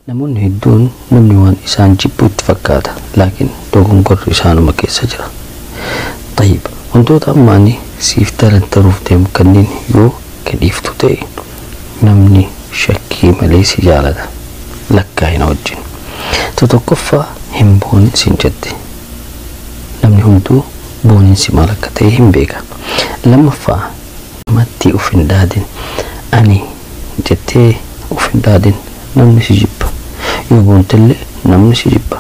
namoonni hedduun namni waan isaan jibbu itti fakkaata laakiin dogongorri isaanuma keessa jira. طيب wantoota ammaanii siif tarantaruuf deemu kanneen yoo kadhiiftu ta'e namni shakkii malee si jaalata lakkaa'ina wajjin. Tokkoffaa hin boonin siin jette namni hunduu booninsi maal akka ta'e hin beeka. Lammaffaa matti uf hin daadin ani jettee uf hin daadin namni si jibba yoo boontillee namni si jibba.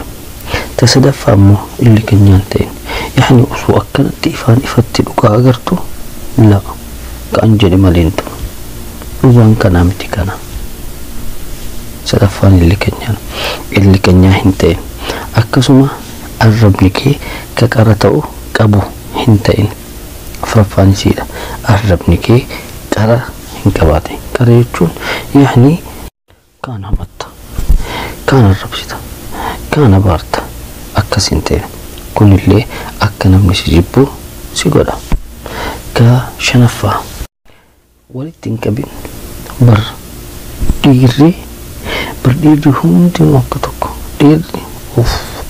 Tasadaffaa immoo illi keenyaan ta'in يعني أسوء أكنت إفان إفتي لك أجرتو لا كأن جري مالينتو وان كان عمتي كنا سلفان اللي كنيا هنتين أكسما الربنكي كقرتو كابو هنتين فرفان سيدا الربنكي كرا هنكباتي كريتشون يعني كان همت كان الربسيتا كان بارتا أكسنتين كل اللي أكنا من سجبو سيقولا كشنفة ولتنكبين بر ديري هم دي موقتك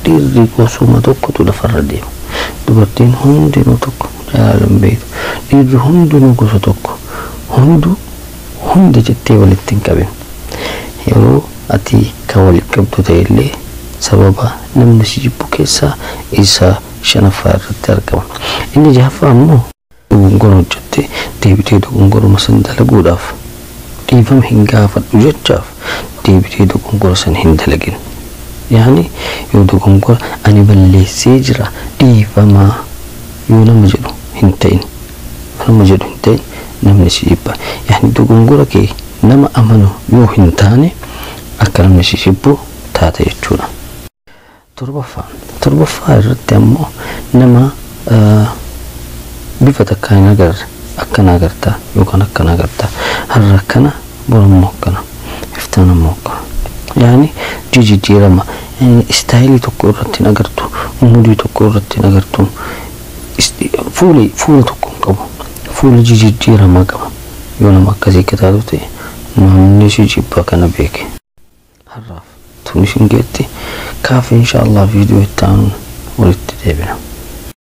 ديري قوسوما توكو تدفرديو دبرتين هم دي نوتوكو جالم بيت ديري هم دي نوكو توكو هم دي جتي ولتنكبين يرو أتي كولي كبتو تيلي sababa namni si jibbu keessa isa shanaffaa irratti argama. Inni jahaffaa immoo dogongora hojjette deebitee dogongoruma san dalaguudhaaf dhiifama hin gaafadhu jechaaf deebitee dogongora san hin dalagin. Yaani yoo dogongora ani balleessee jira dhiifama yoo nama jedhu hin ta'in namni si jibba. Yaani dogongora kee nama amanu yoo hin taane akka namni si jibbu taata jechuudha. torbaffaa irratti ammoo nama bifa takkaan akkana agartaa yookaan akkana agartaa har'a akkana borammoo akkana iftaan ammoo akkana yaani jijjiirama istaayilii tokko irratti agartu mudii tokko irratti agartu fuula tokko qabu fuula jijjiirama qaba yoo nama akkasii kitaatu ta'e namni si jibba kana beeke har'aaf tunishin geetti كاف إن شاء الله فيديو التعاون وللتتابع.